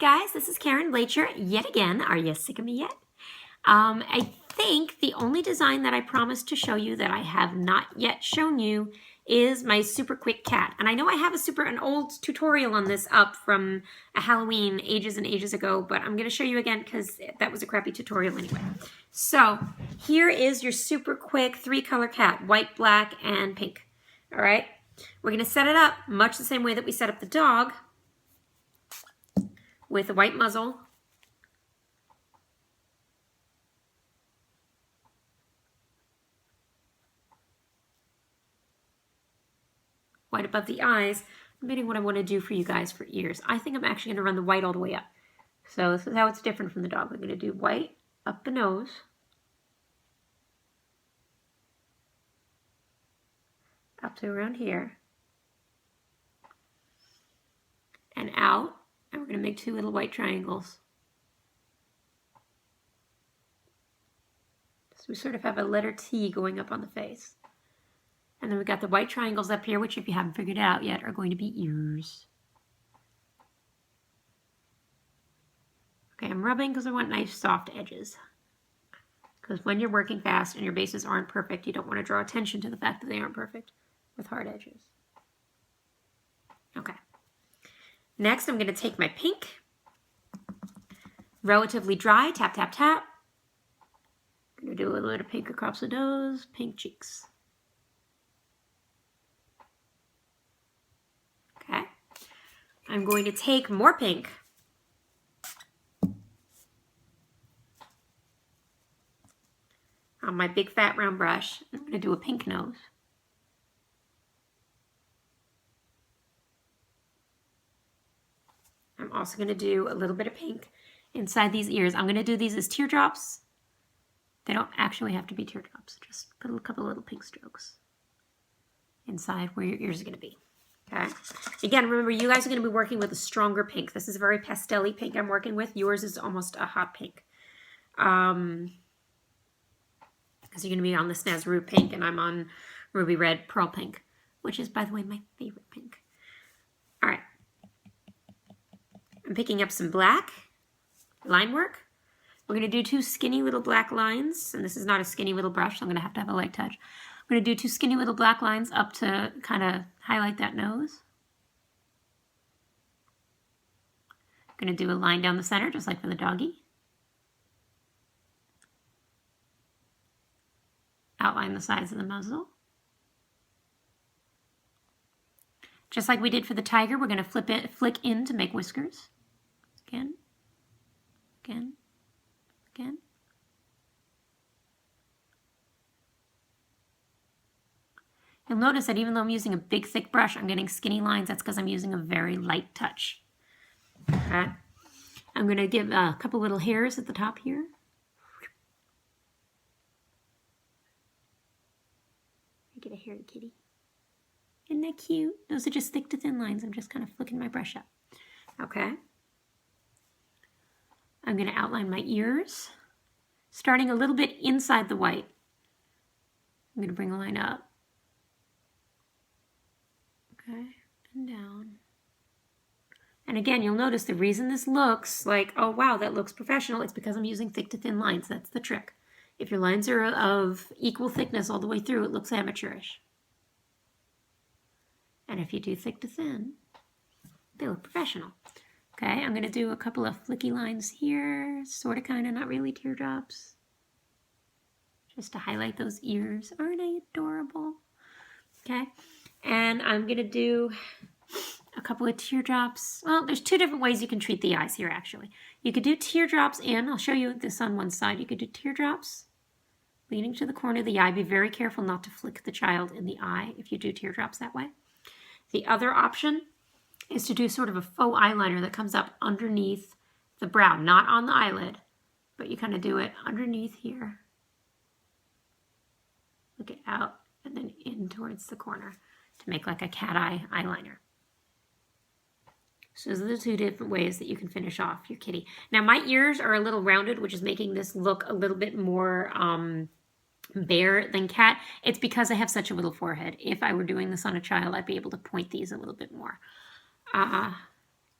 guys, this is Karen Blacher yet again. Are you sick of me yet? I think the only design that I promised to show you that I have not yet shown you is my super quick cat. And I know I have an old tutorial on this up from a Halloween ages and ages ago, but I'm going to show you again because that was a crappy tutorial anyway. So here is your super quick 3-color cat, white, black, and pink. All right, we're going to set it up much the same way that we set up the dog, with a white muzzle, white above the eyes. I'm debating what I want to do for you guys for ears. I think I'm actually going to run the white all the way up. So this is how it's different from the dog. We're going to do white up the nose, up to around here, and out. And we're going to make 2 little white triangles. So we sort of have a letter T going up on the face. And then we've got the white triangles up here, which if you haven't figured it out yet, are going to be ears. Okay, I'm rubbing because I want nice soft edges. Because when you're working fast and your bases aren't perfect, you don't want to draw attention to the fact that they aren't perfect with hard edges. Okay. Next, I'm going to take my pink, relatively dry, tap, tap, tap. I'm going to do a little bit of pink across the nose, pink cheeks. Okay. I'm going to take more pink. On my big fat round brush, I'm going to do a pink nose. I'm also going to do a little bit of pink inside these ears. I'm going to do these as teardrops. They don't actually have to be teardrops. Just put a couple little pink strokes inside where your ears are going to be. Okay. Again, remember, you guys are going to be working with a stronger pink. This is a very pastel-y pink I'm working with. Yours is almost a hot pink. Because you're going to be on the Snazaroo pink, and I'm on Ruby Red Pearl Pink, which is, by the way, my favorite pink. All right. I'm picking up some black line work. We're going to do 2 skinny little black lines, and this is not a skinny little brush, so I'm going to have a light touch. I'm going to do 2 skinny little black lines up to kind of highlight that nose. I'm going to do a line down the center, just like for the doggy. Outline the sides of the muzzle. Just like we did for the tiger, we're going to flick in to make whiskers. Again, again, again. You'll notice that even though I'm using a big thick brush, I'm getting skinny lines. That's because I'm using a very light touch. Okay. I'm going to give a couple little hairs at the top here. Get a hairy kitty. Isn't that cute? Those are just thick to thin lines. I'm just kind of flicking my brush up. Okay. I'm going to outline my ears, starting a little bit inside the white. I'm going to bring a line up. Okay, and down. And again, you'll notice the reason this looks like, oh wow, that looks professional, it's because I'm using thick to thin lines. That's the trick. If your lines are of equal thickness all the way through, it looks amateurish. And if you do thick to thin, they look professional. Okay, I'm going to do a couple of flicky lines here, sort of, kind of, not really teardrops. Just to highlight those ears. Aren't they adorable? Okay, and I'm going to do a couple of teardrops. Well, there's 2 different ways you can treat the eyes here, actually. You could do teardrops in, I'll show you this on one side. You could do teardrops leading to the corner of the eye. Be very careful not to flick the child in the eye if you do teardrops that way. The other option is to do sort of a faux eyeliner that comes up underneath the brow, not on the eyelid, but you kind of do it underneath here. Look it out and then in towards the corner to make like a cat eye eyeliner. So those are the 2 different ways that you can finish off your kitty. Now my ears are a little rounded, which is making this look a little bit more bear than cat. It's because I have such a little forehead. If I were doing this on a child, I'd be able to point these a little bit more.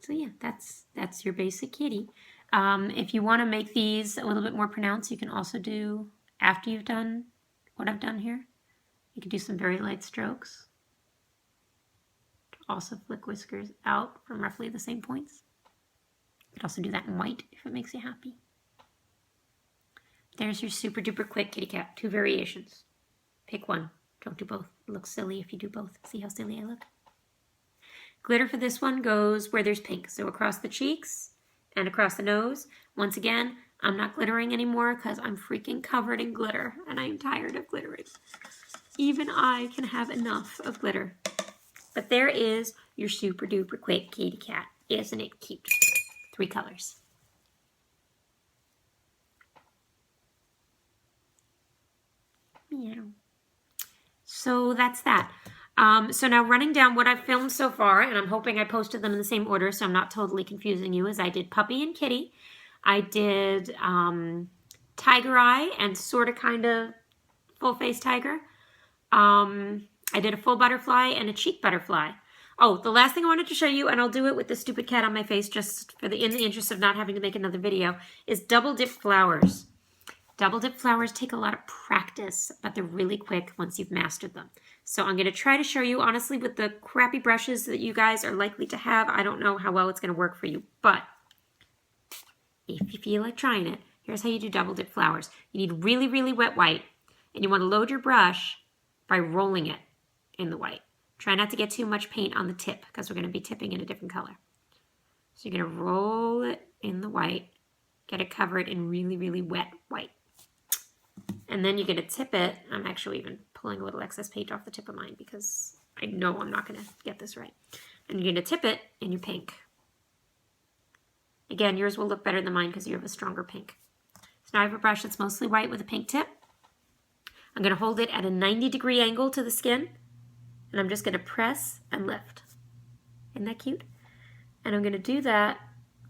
So yeah, that's your basic kitty. If you want to make these a little bit more pronounced, you can also do, after you've done what I've done here, you can do some very light strokes. Also flick whiskers out from roughly the same points. You could also do that in white if it makes you happy. There's your super duper quick kitty cat. 2 variations. Pick one. Don't do both. It looks silly if you do both. See how silly I look? Glitter for this one goes where there's pink. So across the cheeks and across the nose. Once again, I'm not glittering anymore because I'm freaking covered in glitter and I'm tired of glittering. Even I can have enough of glitter. But there is your super duper quick kitty cat. Isn't it cute? 3 colors. Meow. So that's that. So now running down what I've filmed so far, and I'm hoping I posted them in the same order so I'm not totally confusing you, is I did Puppy and Kitty. I did Tiger Eye and sort of kind of full face tiger. I did a full butterfly and a cheek butterfly. Oh, the last thing I wanted to show you, and I'll do it with the stupid cat on my face just in the interest of not having to make another video, is double dip flowers. Double dip flowers take a lot of practice, but they're really quick once you've mastered them. So I'm going to try to show you, honestly, with the crappy brushes that you guys are likely to have. I don't know how well it's going to work for you, but if you feel like trying it, here's how you do double dip flowers. You need really, really wet white, and you want to load your brush by rolling it in the white. Try not to get too much paint on the tip because we're going to be tipping in a different color. So you're going to roll it in the white, get it covered in really, really wet white. And then you're going to tip it. I'm actually even pulling a little excess paint off the tip of mine because I know I'm not going to get this right. And you're going to tip it in your pink. Again, yours will look better than mine because you have a stronger pink. So now I have a brush that's mostly white with a pink tip. I'm going to hold it at a 90-degree angle to the skin. And I'm just going to press and lift. Isn't that cute? And I'm going to do that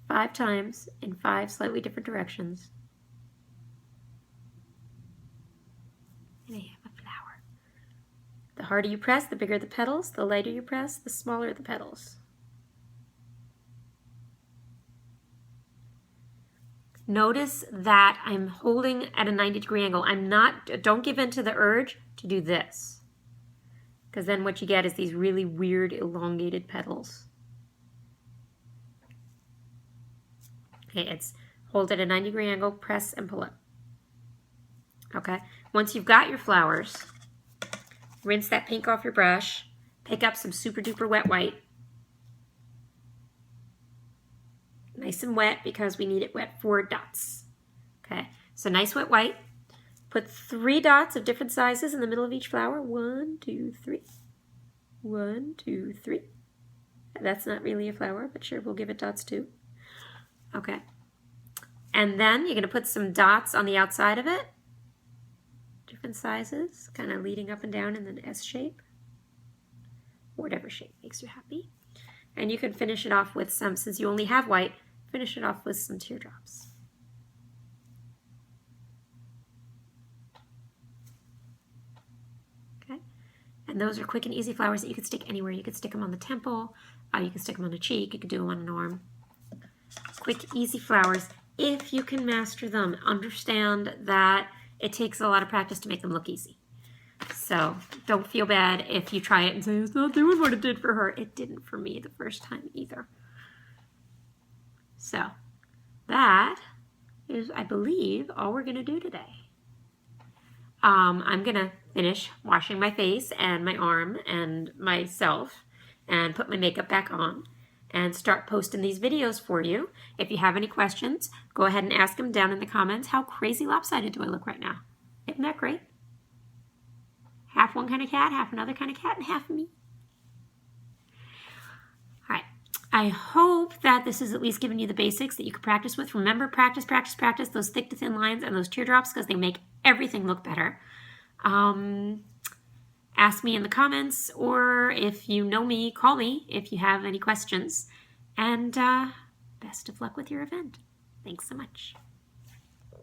5 times in 5 slightly different directions. And I have a flower. The harder you press, the bigger the petals. The lighter you press, the smaller the petals. Notice that I'm holding at a 90-degree angle. Don't give in to the urge to do this. Because then what you get is these really weird elongated petals. Okay, it's hold at a 90-degree angle, press and pull up. Okay, once you've got your flowers, rinse that pink off your brush, pick up some super duper wet white. Nice and wet because we need it wet for dots. Okay, so nice wet white. Put 3 dots of different sizes in the middle of each flower. 1, 2, 3. 1, 2, 3. That's not really a flower, but sure, we'll give it dots too. Okay. And then you're going to put some dots on the outside of it. Different sizes, kind of leading up and down in an S shape. Whatever shape makes you happy. And you can finish it off with some, since you only have white, finish it off with some teardrops. And those are quick and easy flowers that you could stick anywhere. You could stick them on the temple, you could stick them on a cheek, you could do them on an arm. Quick, easy flowers, if you can master them. Understand that it takes a lot of practice to make them look easy. So don't feel bad if you try it and say, it's not doing what it did for her. It didn't for me the first time either. So that is, I believe, all we're going to do today. I'm going to finish washing my face and my arm and myself and put my makeup back on and start posting these videos for you. If you have any questions, go ahead and ask them down in the comments. How crazy lopsided do I look right now? Isn't that great? Half one kind of cat, half another kind of cat, and half me. All right. I hope that this has at least given you the basics that you can practice with. Remember, practice, practice, practice those thick to thin lines and those teardrops because they make everything look better. Ask me in the comments, or if you know me, call me if you have any questions. And best of luck with your event. Thanks so much.